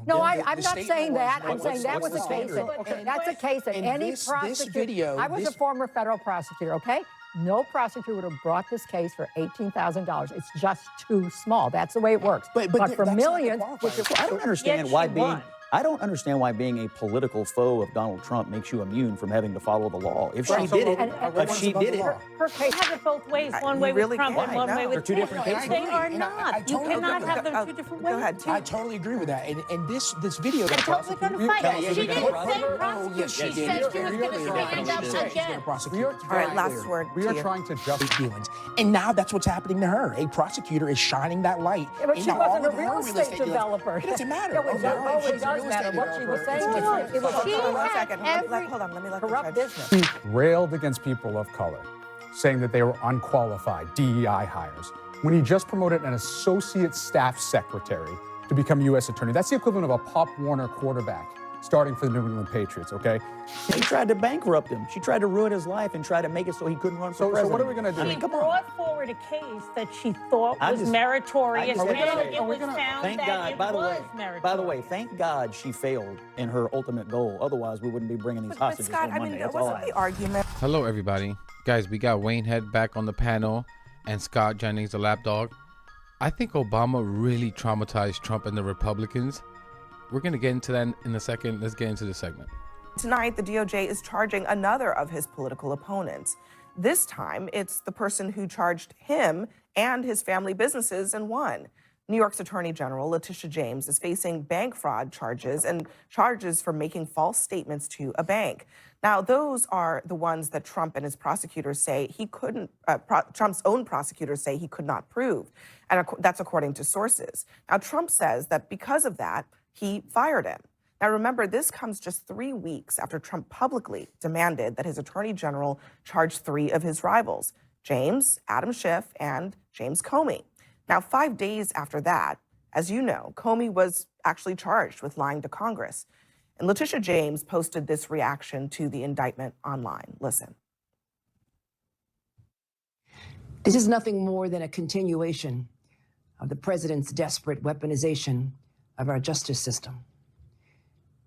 No, then I'm not saying that. I'm saying that was a case. Okay, That's a case that any prosecutor. This video. I was a former federal prosecutor. Okay, no prosecutor would have brought this case for $18,000. It's just too small. That's the way it works. But for millions, I don't understand why being a political foe of Donald Trump makes you immune from having to follow the law. If she did it, her case has it both ways. One way with Trump and one way with They're two different cases. They are not. You cannot have them two different ways. Go ahead. I totally agree with that. And this video. I'm totally going to fight it. She didn't say prosecute. Yes, She said she was going to stand up again. All right, last word. We are trying to justify feelings. And now that's what's happening to her. A proseter is shining that light. Yeah, but she wasn't a real estate developer. It doesn't matter. It does matter what she was saying. It was One second. Hold on. Let me let the corrupt judge. business. he railed against people of color, saying that they were unqualified DEI hires, when he just promoted an associate staff secretary to become U.S. attorney. That's the equivalent of a Pop Warner quarterback starting for the New England Patriots, okay? She tried to bankrupt him. She tried to ruin his life and try to make it so he couldn't run for president. So what are we going to do? She brought forward a case that she thought was meritorious, and it was found that it was meritorious. By the way, thank God she failed in her ultimate goal. Otherwise, we wouldn't be bringing these hostages Scott, on Monday. That's all wasn't the argument? Hello, everybody. Guys, we got Wayne Head back on the panel and Scott Jennings, the lapdog. I think Obama really traumatized Trump and the Republicans. We're going to get into that in a second. Let's get into the segment. Tonight, the DOJ is charging another of his political opponents. This time, it's the person who charged him and his family businesses and won. New York's Attorney General Letitia James is facing bank fraud charges and charges for making false statements to a bank. Now, those are the ones that Trump and his prosecutors say he couldn't, Trump's own prosecutors say he could not prove. And that's according to sources. Now, Trump says that because of that, he fired him. Now, remember, this comes just 3 weeks after Trump publicly demanded that his attorney general charge 3 of his rivals, James, Adam Schiff, and James Comey. Now, 5 days after that, as you know, Comey was actually charged with lying to Congress. And Letitia James posted this reaction to the indictment online. Listen. This is nothing more than a continuation of the president's desperate weaponization of our justice system.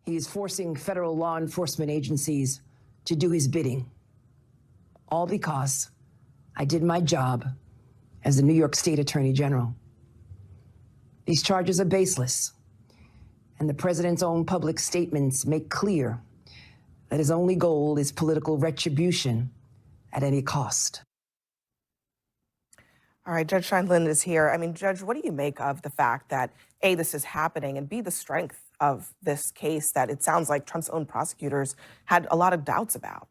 He is forcing federal law enforcement agencies to do his bidding, all because I did my job as the New York State Attorney General. These charges are baseless, and the president's own public statements make clear that his only goal is political retribution at any cost. All right, Judge Scheindlin is here. I mean, Judge, what do you make of the fact that, A, this is happening, and B, the strength of this case that it sounds like Trump's own prosecutors had a lot of doubts about?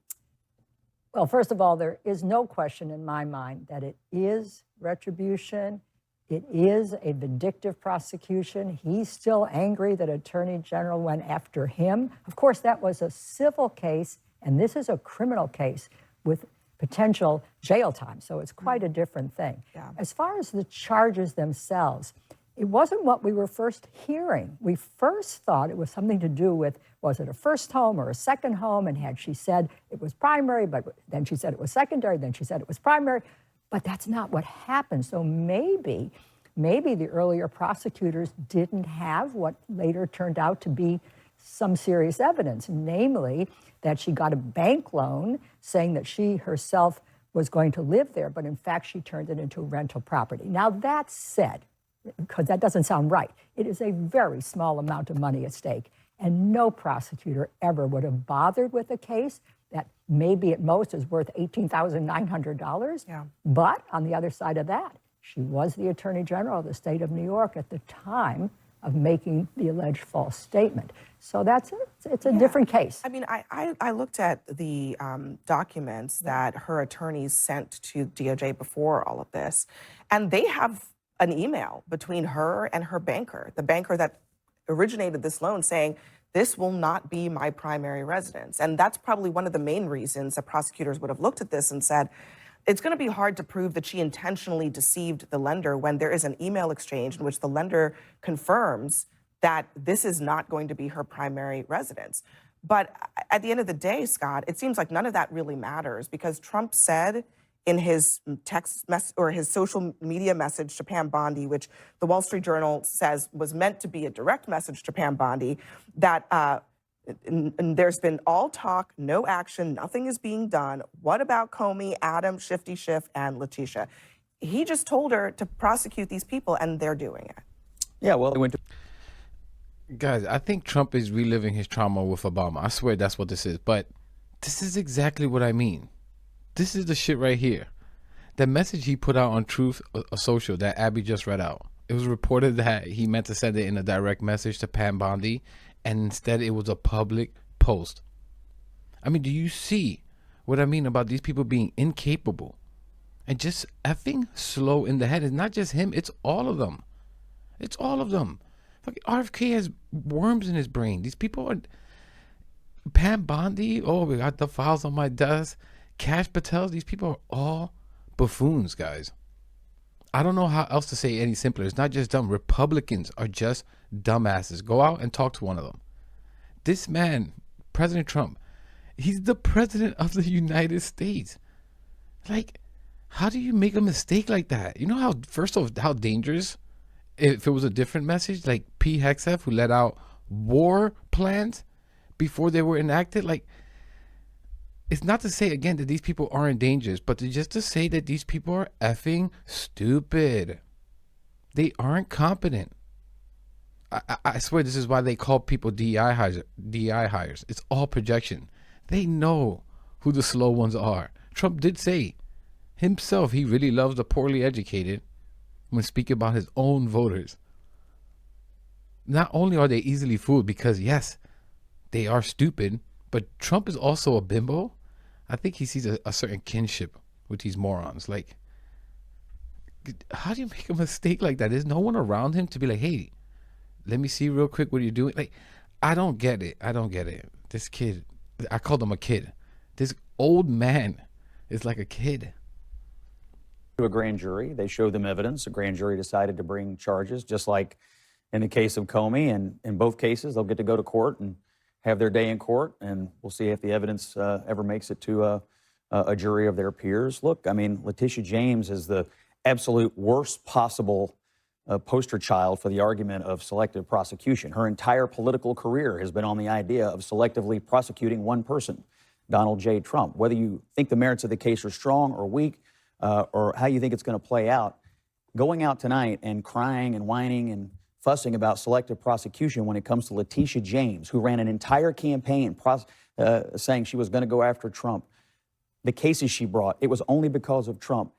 Well, first of all, there is no question in my mind that it is retribution. It is a vindictive prosecution. He's still angry that Attorney General went after him. Of course, that was a civil case, and this is a criminal case with potential jail time. So it's quite a different thing. Yeah. As far as the charges themselves, it wasn't what we were first hearing. We first thought it was something to do with, was it a first home or a second home? And had she said it was primary, but then she said it was secondary, then she said it was primary. But that's not what happened. So maybe the earlier prosecutors didn't have what later turned out to be some serious evidence, namely that she got a bank loan saying that she herself was going to live there, but in fact, she turned it into rental property. Now, that said, because that doesn't sound right, it is a very small amount of money at stake, and no prosecutor ever would have bothered with a case that maybe at most is worth $18,900. Yeah. But on the other side of that, she was the Attorney General of the state of New York at the time of making the alleged false statement. So it's a different case. I mean, I looked at the documents that her attorneys sent to DOJ before all of this, and they have an email between her and her banker, the banker that originated this loan, saying, this will not be my primary residence. And that's probably one of the main reasons that prosecutors would have looked at this and said, it's going to be hard to prove that she intentionally deceived the lender when there is an email exchange in which the lender confirms that this is not going to be her primary residence. But at the end of the day, Scott, it seems like none of that really matters because Trump said in his or his social media message to Pam Bondi, which the Wall Street Journal says was meant to be a direct message to Pam Bondi, that and there's been all talk, no action, nothing is being done. What about Comey, Adam, Shifty Schiff, and Letitia? He just told her to prosecute these people, and they're doing it. Yeah, well, they went to. Guys, I think Trump is reliving his trauma with Obama. I swear that's what this is. But this is exactly what I mean. This is the shit right here. The message he put out on Truth Social that Abby just read out. It was reported that he meant to send it in a direct message to Pam Bondi, and instead it was a public post. I mean, do you see what I mean about these people being incapable and just effing slow in the head? It's not just him, it's all of them. It's all of them. Like, RFK has worms in his brain. These people are. Pam Bondi, oh, we got the files on my desk. Cash Patel, these people are all buffoons, guys. I don't know how else to say it any simpler. It's not just dumb. Republicans are just dumbasses. Go out and talk to one of them. This man, President Trump, he's the president of the United States. Like, how do you make a mistake like that? You know how, first of all, how dangerous if it was a different message, like P. Hexef, who let out war plans before they were enacted. Like, it's not to say, again, that these people aren't dangerous, but just to say that these people are effing stupid. They aren't competent. I swear this is why they call people DEI hires. It's all projection. They know who the slow ones are. Trump did say himself he really loves the poorly educated when speaking about his own voters. Not only are they easily fooled because, yes, they are stupid, but Trump is also a bimbo. I think he sees a certain kinship with these morons. Like, how do you make a mistake like that? There's no one around him to be like, hey, let me see real quick what you're doing. Like, I don't get it. I don't get it. This kid, I called him a kid. This old man is like a kid. To a grand jury. They showed them evidence. A grand jury decided to bring charges, just like in the case of Comey. And in both cases, they'll get to go to court and have their day in court. And we'll see if the evidence ever makes it to a jury of their peers. Look, I mean, Letitia James is the absolute worst possible poster child for the argument of selective prosecution. Her entire political career has been on the idea of selectively prosecuting one person, Donald J. Trump. Whether you think the merits of the case are strong or weak, or how you think it's going to play out, going out tonight and crying and whining and fussing about selective prosecution when it comes to Letitia James, who ran an entire campaign saying she was going to go after Trump. The cases she brought, it was only because of Trump.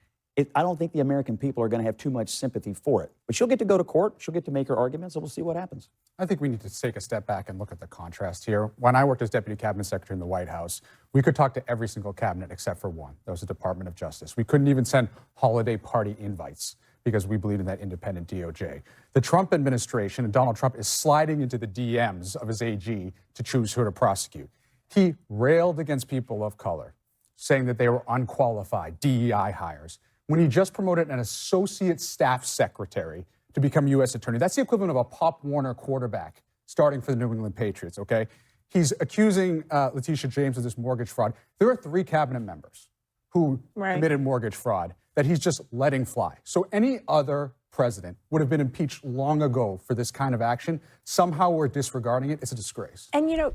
I don't think the American people are going to have too much sympathy for it. But she'll get to go to court. She'll get to make her arguments, and we'll see what happens. I think we need to take a step back and look at the contrast here. When I worked as Deputy Cabinet Secretary in the White House, we could talk to every single cabinet except for one. That was the Department of Justice. We couldn't even send holiday party invites because we believed in that independent DOJ. The Trump administration and Donald Trump is sliding into the DMs of his AG to choose who to prosecute. He railed against people of color, saying that they were unqualified DEI hires, when he just promoted an associate staff secretary to become U.S. attorney. That's the equivalent of a Pop Warner quarterback starting for the New England Patriots, okay? He's accusing Letitia James of this mortgage fraud. There are 3 cabinet members who committed mortgage fraud that he's just letting fly. So any other president would have been impeached long ago for this kind of action. Somehow we're disregarding it. It's a disgrace. And, you know,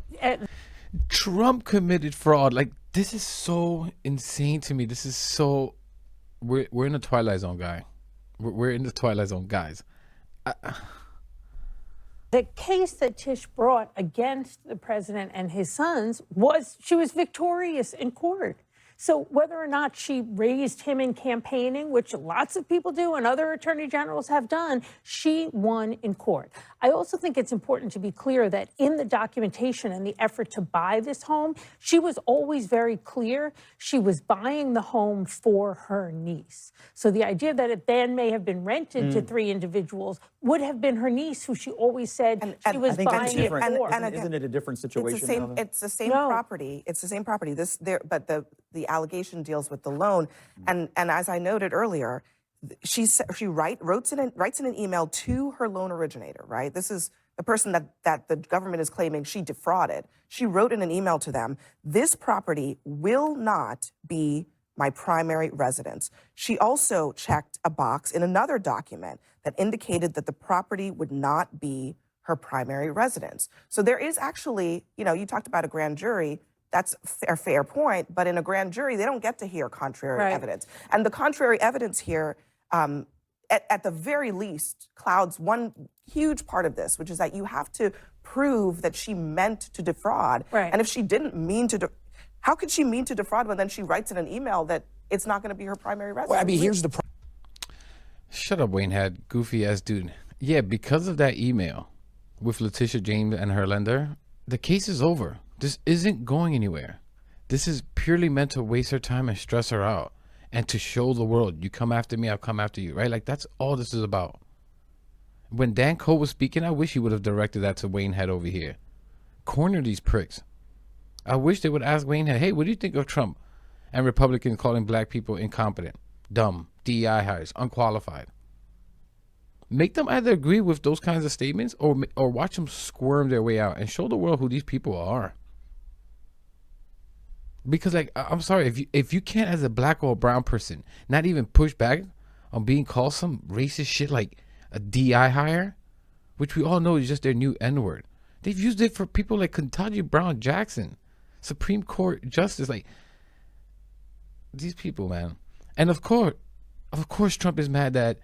Trump committed fraud. Like, this is so insane to me. This is so... We're in the Twilight Zone, guy. We're in the Twilight Zone, guys. The case that Tish brought against the president and his sons was she was victorious in court. So whether or not she raised him in campaigning, which lots of people do and other attorney generals have done, she won in court. I also think it's important to be clear that in the documentation and the effort to buy this home, she was always very clear she was buying the home for her niece. So the idea that it then may have been rented to 3 individuals would have been her niece, who she always said she was buying it for. Isn't it a different situation? It's the same property. It's the same property. But the allegation deals with the loan, and as I noted earlier, she writes in an email to her loan originator. Right, this is the person that the government is claiming she defrauded. She wrote in an email to them, "This property will not be my primary residence. She also checked a box in another document that indicated that the property would not be her primary residence. So there is actually, you talked about a grand jury. That's a fair point, but in a grand jury, they don't get to hear contrary evidence. And the contrary evidence here, at the very least, clouds one huge part of this, which is that you have to prove that she meant to defraud. Right. And if she didn't mean to, how could she mean to defraud when then she writes in an email that it's not going to be her primary residence? Well, I mean, here's the Shut up, Wayne Head, goofy ass dude. Yeah, because of that email with Letitia James and her lender, the case is over. This isn't going anywhere. This is purely meant to waste her time and stress her out and to show the world, you come after me, I'll come after you, right? Like, that's all this is about. When Dan Cole was speaking, I wish he would have directed that to Wayne Head over here. Corner these pricks. I wish they would ask Wayne Head, hey, what do you think of Trump and Republicans calling black people incompetent, dumb, DEI hires, unqualified? Make them either agree with those kinds of statements or watch them squirm their way out and show the world who these people are. Because, like, I'm sorry, if you can't, as a black or a brown person, not even push back on being called some racist shit like a DI hire, which we all know is just their new N-word. They've used it for people like Ketanji Brown Jackson, Supreme Court Justice, like, these people, man. And of course, Trump is mad that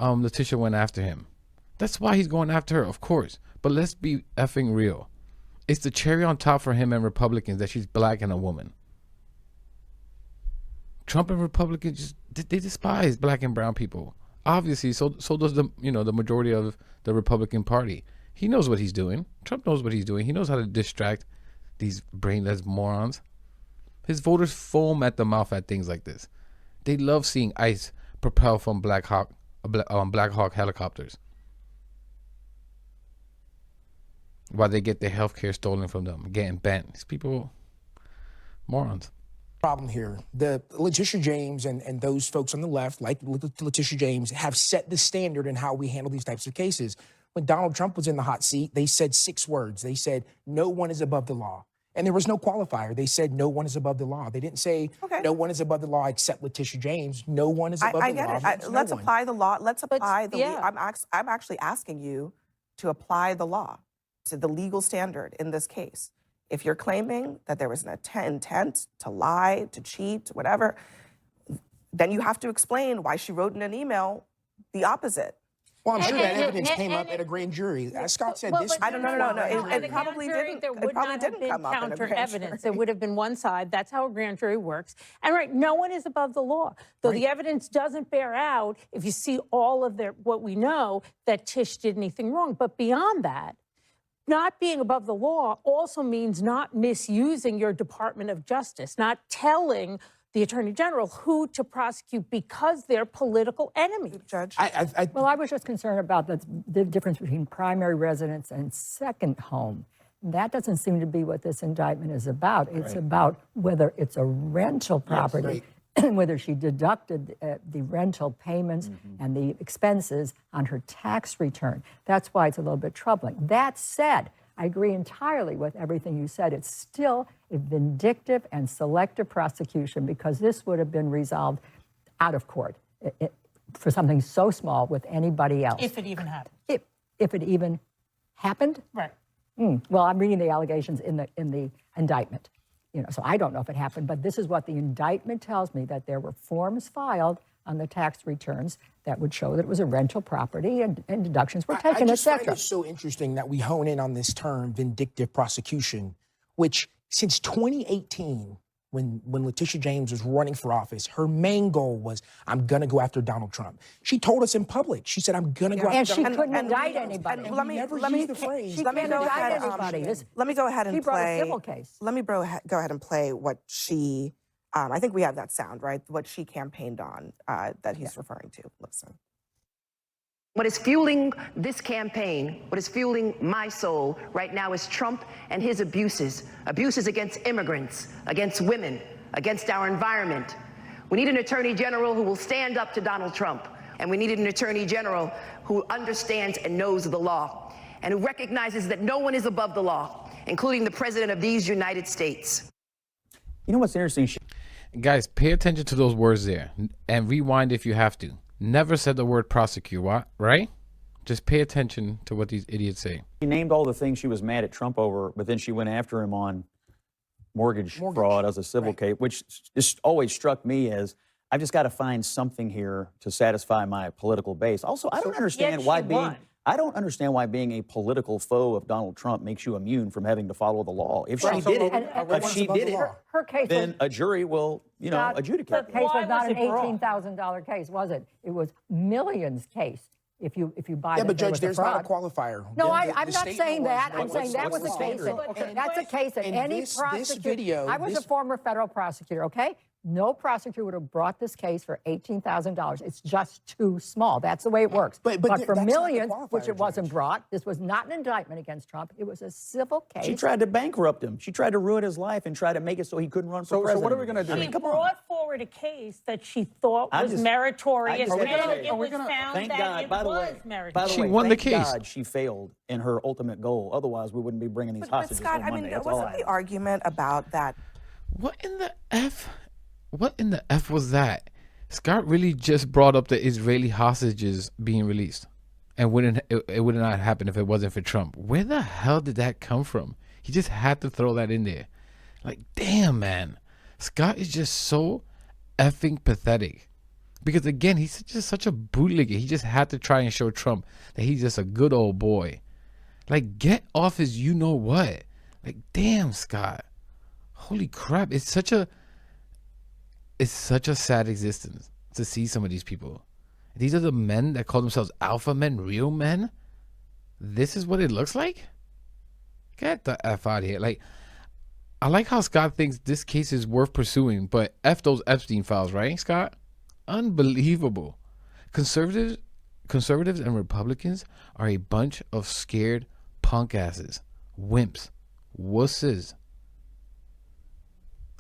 Letitia went after him. That's why he's going after her, of course. But let's be effing real. It's the cherry on top for him and Republicans that she's black and a woman. Trump and Republicans they despise black and brown people. Obviously, so does the majority of the Republican Party. He knows what he's doing. Trump knows what he's doing. He knows how to distract these brainless morons. His voters foam at the mouth at things like this. They love seeing ICE propel from Black Hawk helicopters while they get their health care stolen from them, getting bent. These people, morons. problem here. The Letitia James and those folks on the left, like Letitia James, have set the standard in how we handle these types of cases. When Donald Trump was in the hot seat, they said 6 words. They said, no one is above the law. And there was no qualifier. They said no one is above the law. They didn't say no one is above the law except Letitia James. No one is above the law. I get it. Let's apply the law. Let's apply the law. I'm actually asking you to apply the law to the legal standard in this case. If you're claiming that there was an intent to lie, to cheat, whatever, then you have to explain why she wrote in an email the opposite. Well, I'm sure that evidence came up at a grand jury. As Scott said, this. I don't know. It At probably grand jury, didn't. There It would probably not have didn't been come up in a counter grand evidence. jury. It would have been one side. That's how a grand jury works. And no one is above the law. Though the evidence doesn't bear out, if you see all of what we know, that Tish did anything wrong. But beyond that, not being above the law also means not misusing your Department of Justice, not telling the Attorney General who to prosecute because they're political enemies. Judge. Well, I was just concerned about the difference between primary residence and second home. That doesn't seem to be what this indictment is about. It's about whether it's a rental property, and whether she deducted the rental payments and the expenses on her tax return. That's why it's a little bit troubling. That said, I agree entirely with everything you said. It's still a vindictive and selective prosecution because this would have been resolved out of court for something so small with anybody else. If it even happened. If it even happened? Right. Well, I'm reading the allegations in the indictment. So I don't know if it happened, but this is what the indictment tells me, that there were forms filed on the tax returns that would show that it was a rental property and deductions were taken, I just find etc. it so interesting that we hone in on this term, vindictive prosecution, which since 2018, when Letitia James was running for office, her main goal was, I'm going to go after Donald Trump. She told us in public, she said, I'm going to go after Donald Trump. And she couldn't indict anybody. Let me use the phrase. She can't indict anybody. Let me go ahead and She brought play. a civil case. Let me go ahead and play what she. I think we have that sound, right? What she campaigned on that he's referring to. Listen. What is fueling this campaign, what is fueling my soul right now is Trump and his abuses against immigrants, against women, against our environment. We need an attorney general who will stand up to Donald Trump, and we need an attorney general who understands and knows the law, and who recognizes that no one is above the law, including the president of these United States. You know what's interesting? Guys, pay attention to those words there and rewind if you have to. Never said the word prosecute, right? Just pay attention to what these idiots say. She named all the things she was mad at Trump over, but then she went after him on mortgage fraud as a civil case, which just always struck me as, I've just got to find something here to satisfy my political base. Also, I don't understand why being a political foe of Donald Trump makes you immune from having to follow the law. If she did it, her case then a jury will, adjudicate. The case was not an it brought? $18,000 case, was it? It was millions case. If you buy Yeah, that but there Judge, was a there's fraud. not a qualifier. No, I'm The not statement saying that. I'm was, saying that what's was a the case. standard? That's a case that And any this prosecutor. video, I was a former federal prosecutor. Okay, no prosecutor would have brought this case for $18,000. It's just too small. That's the way it works. But for that's not the millions, qualifier, which it wasn't Judge. brought, this was not an indictment against Trump. It was a civil case. She tried to bankrupt him. She tried to ruin his life and try to make it so he couldn't run for So president. what are we going to do? She brought forward a case that she thought was meritorious, and it was found Thank that God. it By the was way, meritorious. She won the thank case. God she failed in her ultimate goal. Otherwise, we wouldn't be bringing these But hostages Scott, on I Monday. mean, That's all wasn't I the argument about that? What in the F? What in the F was that? Scott really just brought up the Israeli hostages being released. And it would not happen if it wasn't for Trump. Where the hell did that come from? He just had to throw that in there. Like, damn, man. Scott is just so effing pathetic. Because, again, he's just such a bootlegger. He just had to try and show Trump that he's just a good old boy. Like, get off his you-know-what. Like, damn, Scott. Holy crap. It's such a sad existence to see some of these people. These are the men that call themselves alpha men, real men. This is what it looks like? Get the F out of here. Like, I like how Scott thinks this case is worth pursuing, but F those Epstein files, right, Scott? Unbelievable. Conservatives and Republicans are a bunch of scared punk asses, wimps, wusses.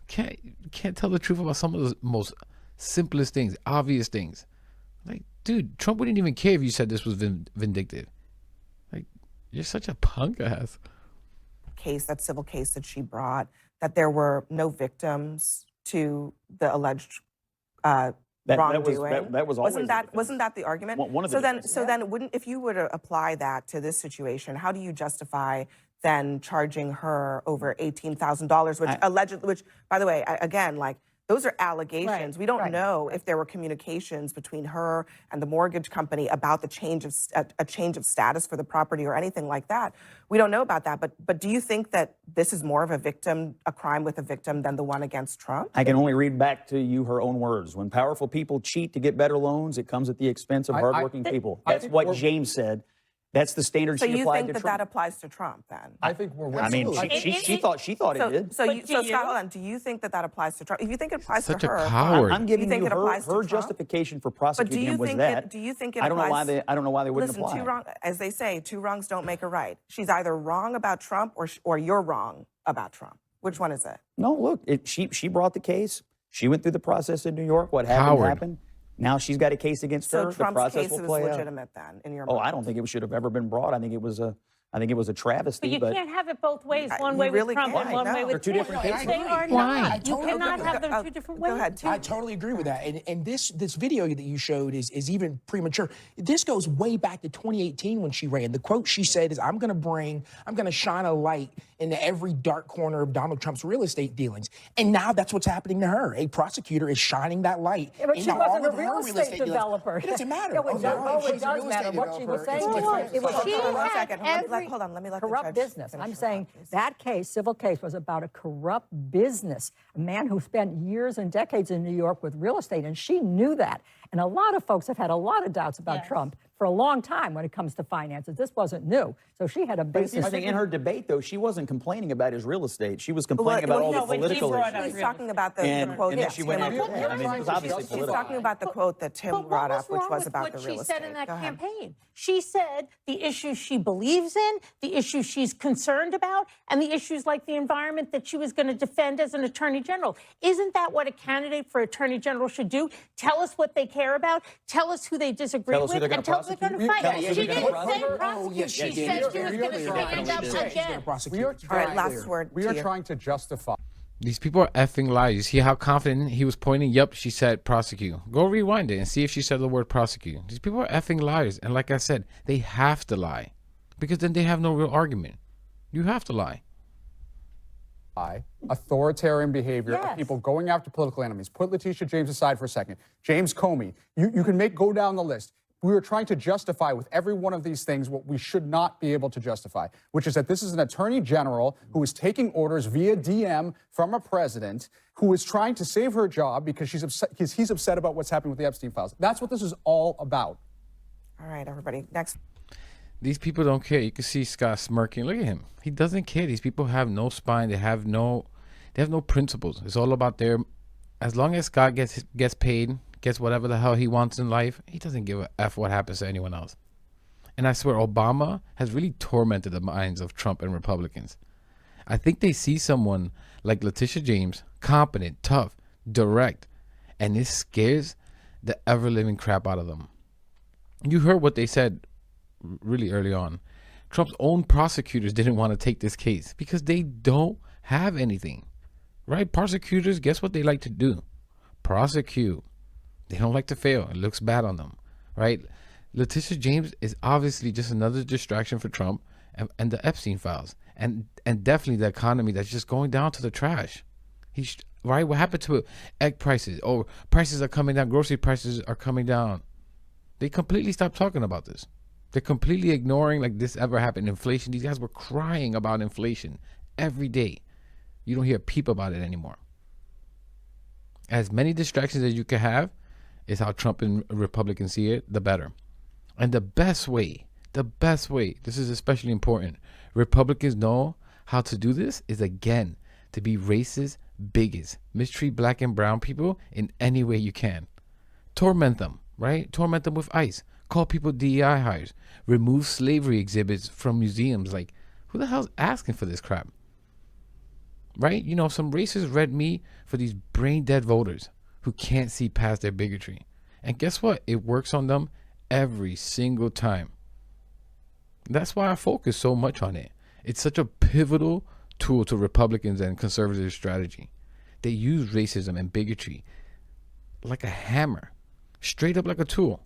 Can't tell the truth about some of the most simplest things, obvious things. Like, dude, Trump wouldn't even care if you said this was vindictive. Like, you're such a punk ass. Case, that civil case that she brought, that there were no victims to the alleged wrongdoing. That was always wasn't that the argument? One of the defenses. Then wouldn't, if you were to apply that to this situation, how do you justify then charging her over $18,000, which by the way, again, like, those are allegations. We don't know if there were communications between her and the mortgage company about the change of a change of status for the property or anything like that. We don't know about that. But do you think that this is more of a crime with a victim than the one against Trump? I can only read back to you her own words. When powerful people cheat to get better loans, it comes at the expense of hardworking people. That's what James said. That's the standard so she applied to Trump. So you think that applies to Trump then? I think we're. I mean, she thought it did. So Scott, hold on. Do you think that applies to Trump? If you think it applies Such to her, a coward. I'm giving you you think her justification for prosecuting him was that. Do you think it I don't applies? I don't know why they wouldn't Listen, apply. as they say, two wrongs don't make a right. She's either wrong about Trump or you're wrong about Trump. Which one is it? No, look, she brought the case. She went through the process in New York. What happened. Now she's got a case against her. So Trump's the process case will was play legitimate then, in your mind? Oh, I don't think it should have ever been brought. I think it was a travesty. But you can't have it both ways. One way really with Trump can't. and one way No. with They're two Tish. different cases. They are Why? not. You cannot have them two different ways. Go ahead. I totally agree with that. And this video that you showed is even premature. This goes way back to 2018 when she ran. The quote she said is, I'm going to shine a light into every dark corner of Donald Trump's real estate dealings. And now that's what's happening to her. A prosecutor is shining that light. Yeah, but she into all wasn't a of her real estate dealings. developer. It doesn't matter. No, it She's a does real matter estate what she was developer. saying. It's different. It was Hold on one she second. had Hold on, let me let the corrupt judge business. finish I'm her saying thought, that case, civil case, was about a corrupt business, a man who spent years and decades in New York with real estate, and she knew that. And a lot of folks have had a lot of doubts about Trump for a long time when it comes to finances. This wasn't new. So she had a basis. I think in her debate, though, she wasn't complaining about his real estate. She was complaining about all the political issues. He's talking about the quote and that she went Tim after that. I mean, it was obviously She's political. talking about the quote that Tim brought up, which was about the real what estate. she said in that Go ahead. campaign. She said the issues she believes in, the issues she's concerned about, and the issues like the environment that she was going to defend as an attorney general. Isn't that what a candidate for attorney general should do? Tell us what they care about, tell us who they disagree Tell us who with, they're gonna and tell us they're going to prosecute. fight. Tell us who She they're didn't gonna say prosecute. prosecute. yes, She she said did. she was going to stand up again. Prosecute. We are All right, last word. We are to you. trying to justify These people are effing liars. You see how confident he was pointing? Yep, she said prosecute. Go rewind it and see if she said the word prosecute. These people are effing liars. And like I said, they have to lie because then they have no real argument. You have to lie. Authoritarian behavior of Yes. people going after political enemies. Put Letitia James aside for a second. James Comey, you can go down the list. We were trying to justify with every one of these things what we should not be able to justify, which is that this is an attorney general who is taking orders via DM from a president who is trying to save her job because he's upset about what's happening with the Epstein files. That's what this is all about. All right, everybody. Next. These people don't care. You can see Scott smirking. Look at him. He doesn't care. These people have no spine. They have no principles. It's all about as long as Scott gets paid, gets whatever the hell he wants in life, he doesn't give a F what happens to anyone else. And I swear Obama has really tormented the minds of Trump and Republicans. I think they see someone like Letitia James, competent, tough, direct, and it scares the ever-living crap out of them. You heard what they said really early on. Trump's own prosecutors didn't want to take this case because they don't have anything, right? Prosecutors, guess what they like to do? Prosecute. They don't like to fail. It looks bad on them, right? Letitia James is obviously just another distraction for Trump and the Epstein files, and definitely the economy that's just going down to the trash. Right? What happened to egg prices? Oh, prices are coming down. Grocery prices are coming down. They completely stopped talking about this. They're completely ignoring like this ever happened. Inflation. These guys were crying about inflation every day. You don't hear a peep about it anymore. As many distractions as you can have is how Trump and Republicans see it, the better. And the best way, this is especially important, Republicans know how to do this is, again, to be racist, bigots, mistreat black and brown people in any way you can. Torment them, right? Torment them with ICE. Call people DEI hires. Remove slavery exhibits from museums. Like, who the hell's asking for this crap? Right? You know, some racists read me for these brain dead voters who can't see past their bigotry. And guess what? It works on them every single time. That's why I focus so much on it. It's such a pivotal tool to Republicans and conservative strategy. They use racism and bigotry like a hammer, straight up like a tool.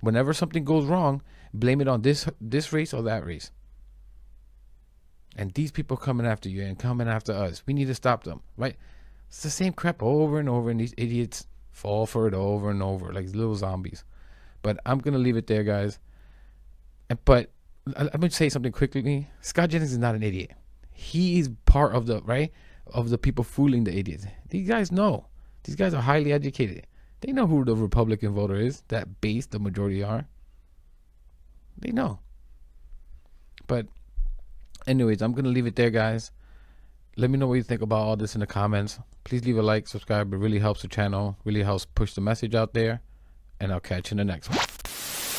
Whenever something goes wrong, blame it on this race or that race. And these people coming after you and coming after us, we need to stop them, right? It's the same crap over and over, and these idiots fall for it over and over like little zombies. But I'm going to leave it there, guys. But I'm going to say something quickly. Scott Jennings is not an idiot. He is part of the people fooling the idiots. These guys know. These guys are highly educated. They know who the Republican voter is, that base the majority are. They know. But anyways, I'm going to leave it there, guys. Let me know what you think about all this in the comments. Please leave a like, subscribe. It really helps the channel, really helps push the message out there. And I'll catch you in the next one.